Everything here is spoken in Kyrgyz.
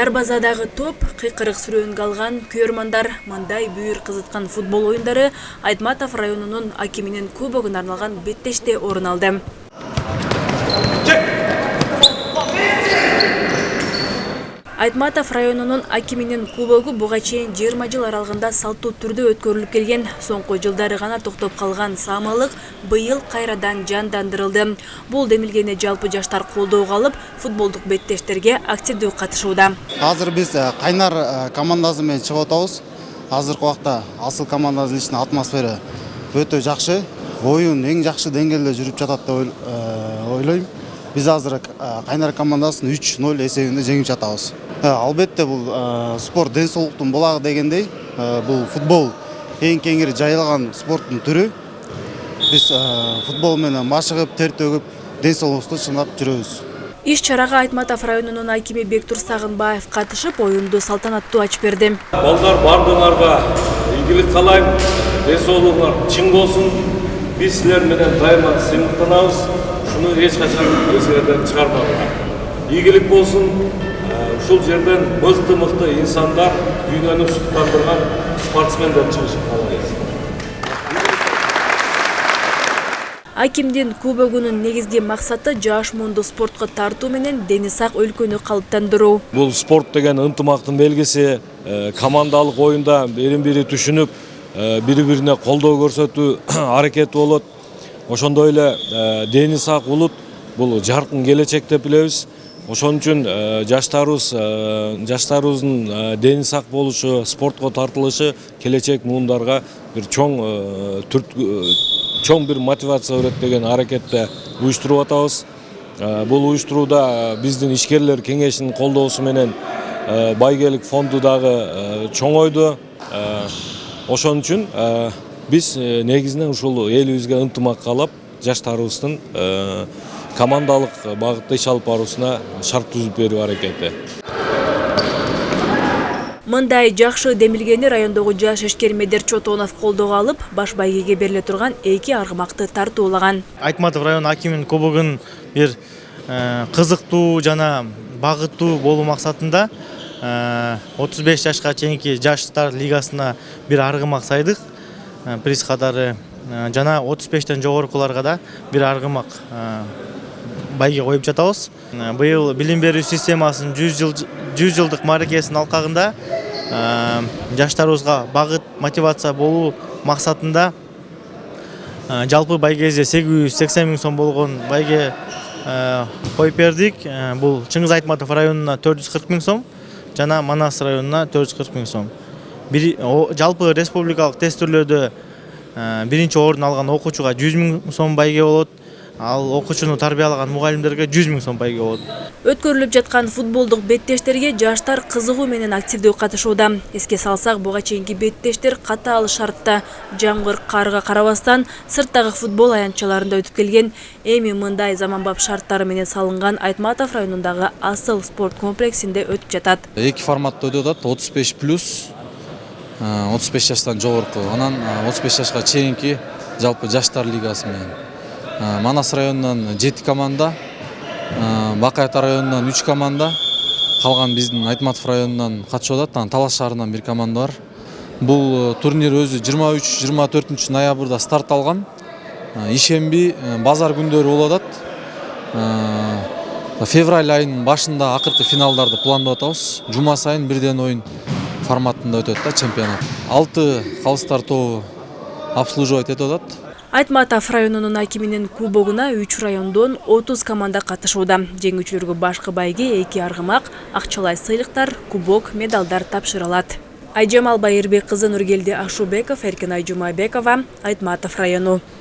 Дарбазадагы топ кыйкырык сүрөөнгө алган күйөрмандар мындай бүйүр кызыткан футбол оюндары Айтматов районунун акиминин кубогуна арналган беттеште орун алды. Айтматов районунун акиминин кубогу буга чейин 20 жыл аралыгында салттуу түрдө өткөрүлүп келген. Соңку жылдары гана токтоп калган самалык быйыл кайрадан жандандырылды. Бул демилгени жалпы жаштар колдоого алып, футболдук беттештерге активдүү катышууда. Азыр биз Кайнар командасы менен чыгып атабыз. Азыркы убакта асыл командабыздын ичинде атмосфера өтө жакшы. Оюн эң жакшы деңгээлде жүрүп жатат деп ойлойм. Биз азыр Кайнар командасын 3-0 эсебинде жеңип жатабыз. Албетте бул спорт ден соолуктун булагы дегендей, бул футбол эң кеңири жайылган спорттун түрү. Биз футбол менен машыгып, тер төгүп, ден соолугубузду чыңдап жүрөбүз. Иш-чарага Айтматов районунун акими Бектур Сагынбаев катышып, оюнду салтанаттуу ачып берди. Балдар бардыңарга ийгилик каалайм, ден соолугуңар чың болсун. Биз силер менен дайыма сыймыктанабыз. Шуну эч качан эсиңерден чыгармаңар. Ийгилик болсун. Ушул жерден мыкты инсандар, дүйнөнү суктандырган спортсмендер чыгышын каалайбыз. Акимдин кубогунун негизги максаты жаш муунду спортко тартуу менен дени сак өлкөнү калыптандыруу. Бул спорт деген ынтымактын белгиси, командалык оюнда бири-бири түшүнүп, бири-бирине колдоо көрсөтүү аракети болот. Ошондой эле дени сак улут бул жаркын келечек деп билебиз. Ошон үчүн жаштарыбыздын дени сак болушу, спортко тартылышы келечек муундарга бир чоң бир мотивация берет деген аракетте уюштуруп атабыз. Бул уюштурууда биздин ишкерлер кеңешинин колдоосу менен байгелик фонду дагы чоңойду. Ошон үчүн биз негизинен ушул элибизге ынтымак каалап, жаштарыбыздын командалык багытта иш алып баруусуна шарт түзүп берүү аракети. Мындай жакшы демилгени райондогу жаш ишкер Медер Чотонов колдоого алып, баш байгеге бериле турган 2 аргымакты тартуулаган. Айтматов район акиминин кубогун бир кызыктуу жана багыттуу болуу максатында 35 жашка чейинки жаштар лигасына бир аргымак сайдык. Приз катары жана 35тен жогорукуларга да бир аргымак байге коюп жатабыз. Быйыл билим берүү системасынын 100 жылдык мааракесинин алкагында жаштарыбызга багыт, мотивация болуу максатында жалпы байгеге 880 000 сом болгон байге коюп бердик. Бул Чыңгыз Айтматов районуна 440 000 сом жана Манас районуна 440 000 сом. Жалпы республикалык тестүрлөрдө биринчи орун алган окуучуга 100 000 сом байге болот. Ал окуучуну тарбиялаган мугалимдерге 100 000 сом байге болот. Өткөрүлүп жаткан футболдук беттештерге жаштар кызыгуу менен активдүү катышууда. Эске салсак, буга чейинки беттештер катаал шартта, жамгыр, карга карабастан сырттагы футбол аянтчаларында өтүп келген. Эми мындай заманбап шарттары менен салынган Айтматов районундагы асыл спорт комплексинде өтүп жатат. 2 форматта өтүп атат: 35+, 35 жаштан жогорку, анан 35 жашка чейинки жалпы жаштар лигасы менен. Манас районунан 7 команда, Бакай Ата районунан 3 команда, калган биздин Айтматов районунан катышып атат. Анан Талаш шаарынан 1 команда бар. Бул турнир өзү 23-24 ноябрда старт алган. Ишемби, базар күндөрү болуп атат. Февраль айынын башында акыркы финалдарды пландап атабыз. Жума сайын бирден оюн форматында өтөт да чемпионат. 6 калыстар тобу обслуживать этип атат. Айтматов районунун акиминин кубогуна 3 райондон 30 команда катышууда. Жеңүүчүлөргө башкы байге 2 аргымак, акчалай сыйлыктар, кубок, медалдар тапшырылат. Айжамал Байырбек кызы, Нургелди Ашубеков, Эркин Айжумабекова, Айтматов району.